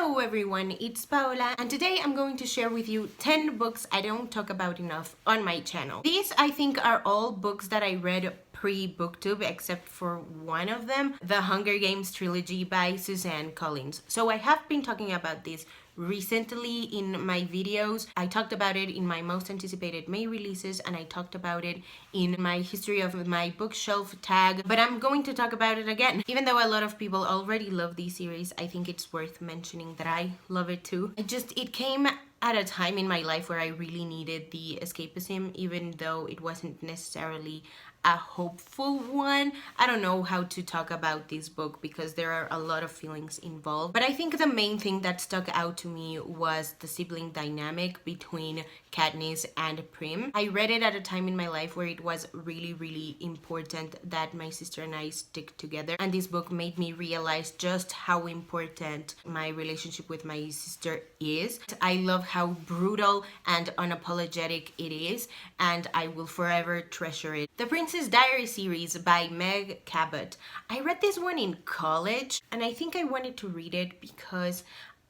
Hello everyone, it's Paola and today I'm going to share with you 10 books I don't talk about enough on my channel. These I think are all books that I read pre-booktube except for one of them, the Hunger Games trilogy by Suzanne Collins. So I have been talking about this recently in my videos. I talked about it in my most anticipated May releases and I talked about it in my history of my bookshelf tag, but I'm going to talk about it again. Even though a lot of people already love this series, I think it's worth mentioning that I love it too. It came at a time in my life where I really needed the escapism, even though it wasn't necessarily a hopeful one. I don't know how to talk about this book because there are a lot of feelings involved, but I think the main thing that stuck out to me was the sibling dynamic between Katniss and Prim. I read it at a time in my life where it was really important that my sister and I stick together, and this book made me realize just how important my relationship with my sister is. I love how brutal and unapologetic it is, and I will forever treasure it. The Princess Diaries series by Meg Cabot. I read this one in college and I think I wanted to read it because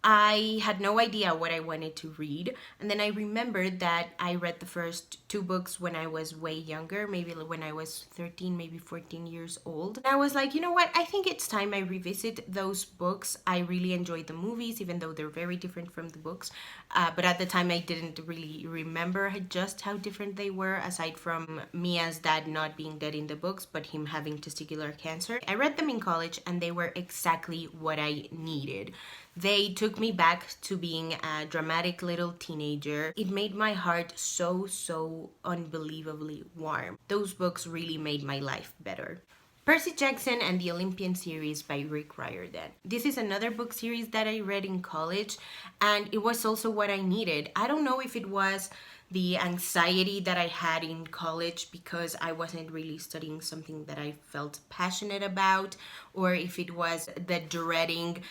I had no idea what I wanted to read, and then I remembered that I read the first two books when I was way younger, maybe when I was 13, maybe 14 years old. And I was like, you know what, I think it's time I revisit those books. I really enjoyed the movies, even though they're very different from the books, but at the time I didn't really remember just how different they were, aside from Mia's dad not being dead in the books, but him having testicular cancer. I read them in college and they were exactly what I needed. They took me back to being a dramatic little teenager. It made my heart so unbelievably warm. Those books really made my life better. Percy Jackson and the Olympians series by Rick Riordan. This is another book series that I read in college, and it was also what I needed. I don't know if it was the anxiety that I had in college because I wasn't really studying something that I felt passionate about, or if it was the dreading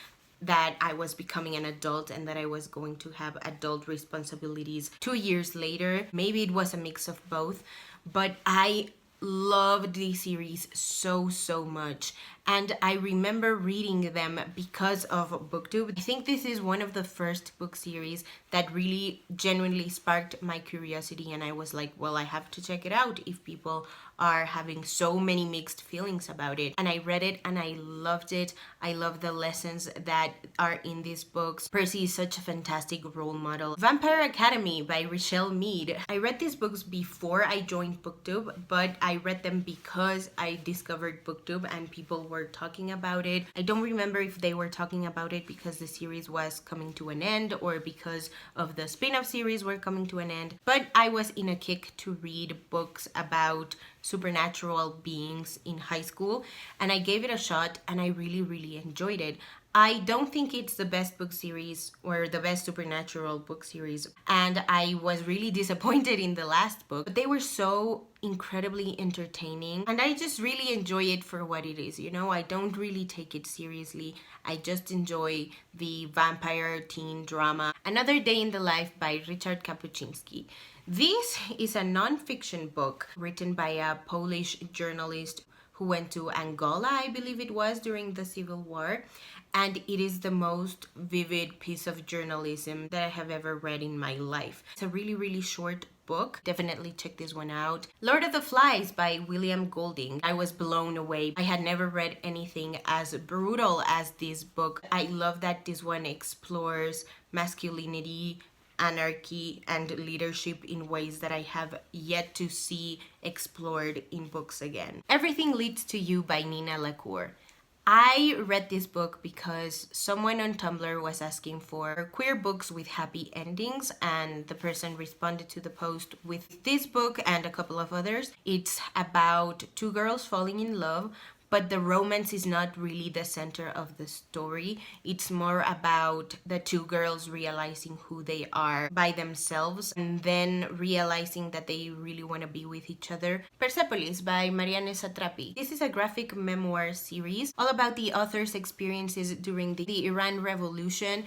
that I was becoming an adult and that I was going to have adult responsibilities 2 years later. Maybe it was a mix of both, but I loved these series so much, and I remember reading them because of booktube. I think this is one of the first book series that really genuinely sparked my curiosity, and I was like, well, I have to check it out if people are having so many mixed feelings about it. And I read it and I loved it. I love the lessons that are in these books. Percy is such a fantastic role model. Vampire Academy by Richelle Mead. I read these books before I joined booktube, but I read them because I discovered booktube and people were talking about it. I don't remember if they were talking about it because the series was coming to an end or because of the spin-off series were coming to an end, but I was in a kick to read books about supernatural beings in high school, and I gave it a shot and I really enjoyed it. I don't think it's the best book series or the best supernatural book series, and I was really disappointed in the last book, but they were so incredibly entertaining and I just really enjoy it for what it is. You know, I don't really take it seriously. I just enjoy the vampire teen drama. Another Day in the Life by Richard Kapuscinski. This is a non-fiction book written by a Polish journalist who went to Angola, I believe it was, during the Civil War, and it is the most vivid piece of journalism that I have ever read in my life. It's a really short book. Definitely check this one out. Lord of the Flies by William Golding. I was blown away. I had never read anything as brutal as this book. I love that this one explores masculinity, anarchy, and leadership in ways that I have yet to see explored in books again. Everything Leads to You by Nina LaCour. I read this book because someone on Tumblr was asking for queer books with happy endings, and the person responded to the post with this book and a couple of others. It's about two girls falling in love, but the romance is not really the center of the story. It's more about the two girls realizing who they are by themselves and then realizing that they really want to be with each other. Persepolis by Marianne Satrapi. This is a graphic memoir series all about the author's experiences during the Iran Revolution.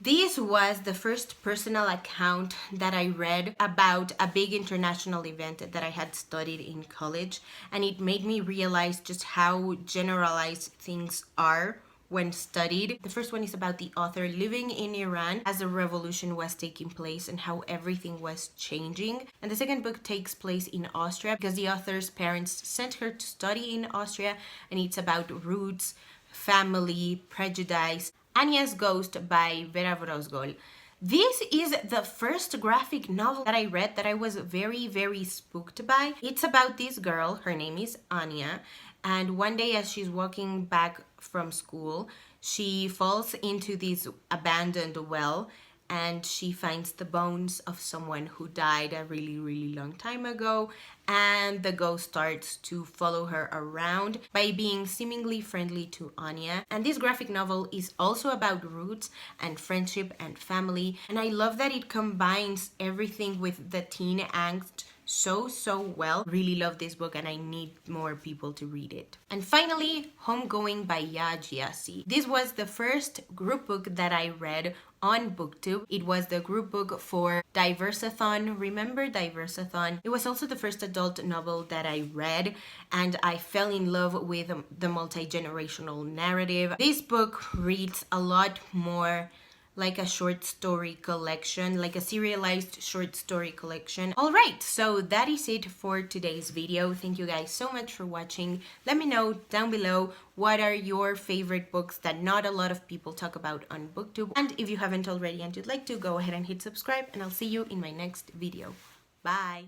This was the first personal account that I read about a big international event that I had studied in college, and it made me realize just how generalized things are when studied. The first one is about the author living in Iran as the revolution was taking place and how everything was changing. And the second book takes place in Austria because the author's parents sent her to study in Austria, and it's about roots, family, prejudice. Anya's Ghost by Vera Vrozgol. This is the first graphic novel that I read that I was very, very spooked by. It's about this girl, her name is Anya, and one day as she's walking back from school, she falls into this abandoned well, and she finds the bones of someone who died a really, really long time ago, and the ghost starts to follow her around by being seemingly friendly to Anya. And this graphic novel is also about roots and friendship and family, and I love that it combines everything with the teen angst so well. Really love this book and I need more people to read it. And finally, Homegoing by Ya Jiasi. This was the first group book that I read on BookTube. It was the group book for Diversathon. Remember Diversathon? It was also the first adult novel that I read, and I fell in love with the multi-generational narrative. This book reads a lot more like a short story collection, like a serialized short story collection. All right, so that is it for today's video. Thank you guys so much for watching. Let me know down below what are your favorite books that not a lot of people talk about on BookTube. And if you haven't already and you'd like to, go ahead and hit subscribe, and I'll see you in my next video. Bye!